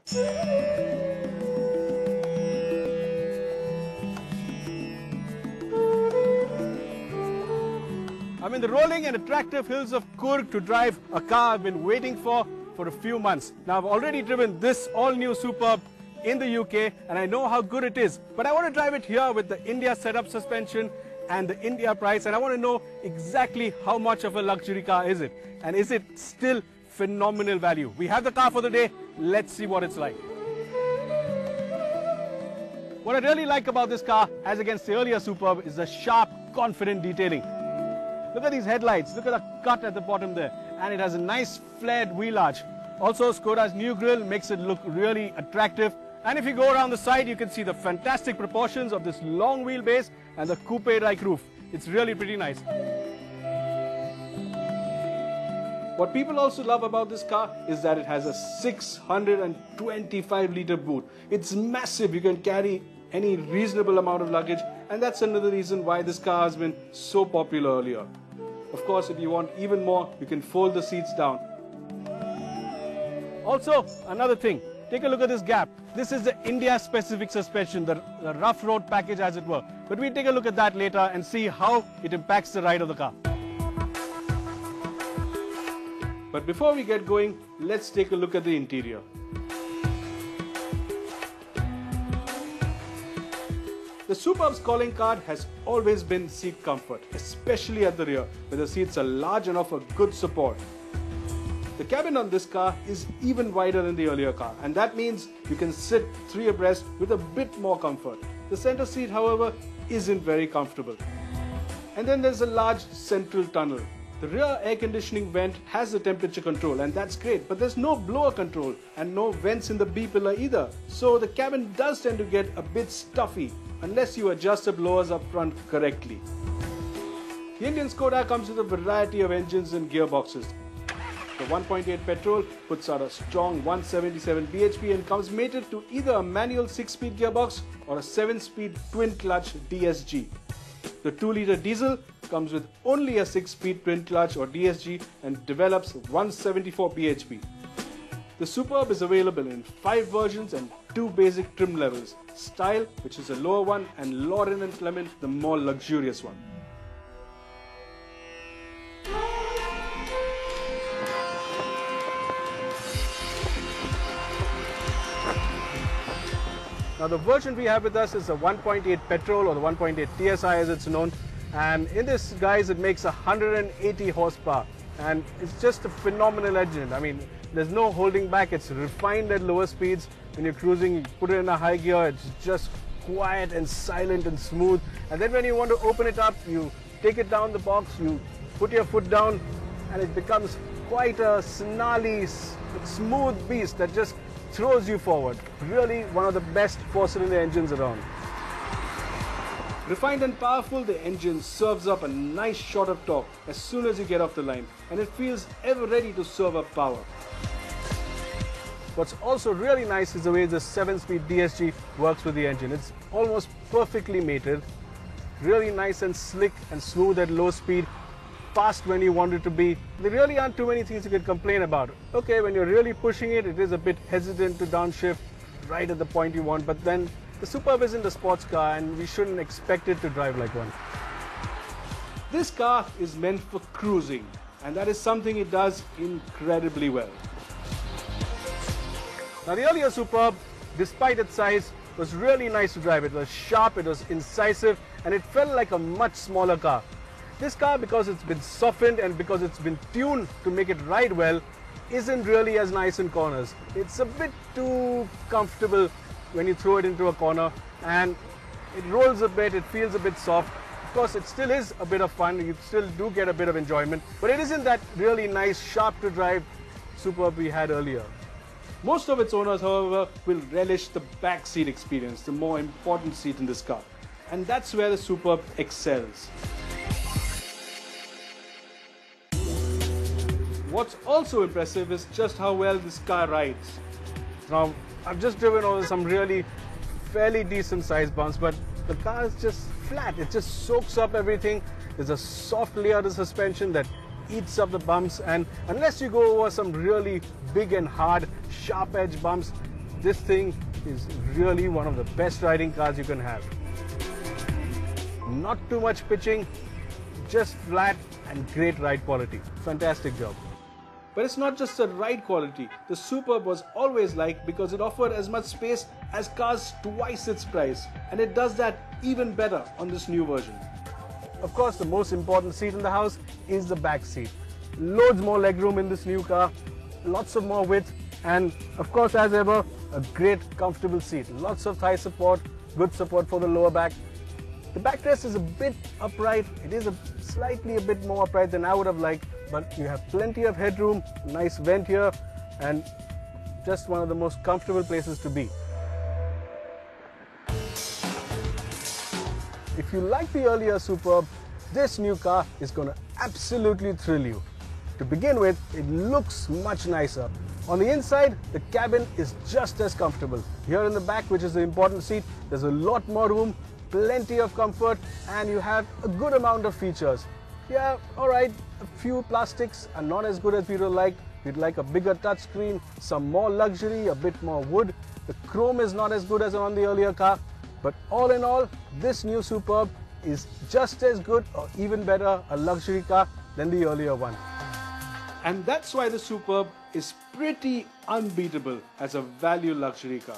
I'm in the rolling and attractive hills of Coorg to drive a car I've been waiting for a few months. Now, I've already driven this all-new Superb in the UK and I know how good it is. But I want to drive it here with the India setup suspension and the India price, and I want to know exactly how much of a luxury car is it, and is it still phenomenal value. We have the car for the day. Let's see what it's like. What I really like about this car, as against the earlier Superb, is the sharp, confident detailing. Look at these headlights, look at the cut at the bottom there, and it has a nice flared wheel arch. Also, Skoda's new grille makes it look really attractive. And if you go around the side, you can see the fantastic proportions of this long wheelbase and the coupe-like roof. It's really pretty nice. What people also love about this car is that it has a 625-litre boot. It's massive. You can carry any reasonable amount of luggage, and that's another reason why this car has been so popular earlier. Of course, if you want even more, you can fold the seats down. Also, another thing, take a look at this gap. This is the India-specific suspension, the rough road package as it were. But we'll take a look at that later and see how it impacts the ride of the car. But before we get going, let's take a look at the interior. The Superb's calling card has always been seat comfort, especially at the rear, where the seats are large and offer good support. The cabin on this car is even wider than the earlier car, and that means you can sit three abreast with a bit more comfort. The center seat, however, isn't very comfortable. And then there's a large central tunnel. The rear air conditioning vent has the temperature control, and that's great, but there's no blower control and no vents in the B-pillar either. So the cabin does tend to get a bit stuffy unless you adjust the blowers up front correctly. The Indian Skoda comes with a variety of engines and gearboxes. The 1.8 petrol puts out a strong 177 bhp and comes mated to either a manual 6-speed gearbox or a 7-speed twin-clutch DSG. The 2-litre diesel comes with only a 6-speed twin-clutch or DSG and develops 174 bhp. The Superb is available in 5 versions and 2 basic trim levels, Style, which is the lower one, and Lauren and Clement, the more luxurious one. Now the version we have with us is the 1.8 petrol, or the 1.8 TSI as it's known, and in this, guys, it makes 180 horsepower and it's just a phenomenal engine. I mean, there's no holding back. It's refined at lower speeds. When you're cruising, you put it in a high gear, it's just quiet and silent and smooth. And then when you want to open it up, you take it down the box, you put your foot down, and it becomes quite a snarly, smooth beast that just throws you forward. Really one of the best 4-cylinder engines around. Refined and powerful, the engine serves up a nice shot of torque as soon as you get off the line, and it feels ever ready to serve up power. What's also really nice is the way the 7-speed DSG works with the engine. It's almost perfectly mated, really nice and slick and smooth at low speed, fast when you want it to be. There really aren't too many things you can complain about. Okay, when you're really pushing it, it is a bit hesitant to downshift right at the point you want, but then the Superb isn't a sports car and we shouldn't expect it to drive like one. This car is meant for cruising, and that is something it does incredibly well. Now the earlier Superb, despite its size, was really nice to drive. It was sharp, it was incisive, and it felt like a much smaller car. This car, because it's been softened and because it's been tuned to make it ride well, isn't really as nice in corners. It's a bit too comfortable when you throw it into a corner, and it rolls a bit, it feels a bit soft. Of course, it still is a bit of fun, you still do get a bit of enjoyment, but it isn't that really nice, sharp to drive Superb we had earlier. Most of its owners, however, will relish the back seat experience, the more important seat in this car. And that's where the Superb excels. What's also impressive is just how well this car rides. Now, I've just driven over some really fairly decent sized bumps, but the car is just flat. It just soaks up everything. There's a soft layer of the suspension that eats up the bumps, and unless you go over some really big and hard, sharp edge bumps, this thing is really one of the best riding cars you can have. Not too much pitching, just flat and great ride quality. Fantastic job. But it's not just the ride quality. The Superb was always liked because it offered as much space as cars twice its price, and it does that even better on this new version. Of course, the most important seat in the house is the back seat. Loads more legroom in this new car, lots of more width, and of course, as ever, a great comfortable seat. Lots of thigh support, good support for the lower back. The backrest is a bit upright. It is slightly a bit more upright than I would have liked, but you have plenty of headroom, nice vent here, and just one of the most comfortable places to be. If you like the earlier Superb, this new car is going to absolutely thrill you. To begin with, it looks much nicer. On the inside, the cabin is just as comfortable. Here in the back, which is the important seat, there's a lot more room, plenty of comfort, and you have a good amount of features. Yeah, alright, a few plastics are not as good as we would like. We'd like a bigger touchscreen, some more luxury, a bit more wood. The chrome is not as good as on the earlier car, but all in all, this new Superb is just as good or even better a luxury car than the earlier one. And that's why the Superb is pretty unbeatable as a value luxury car.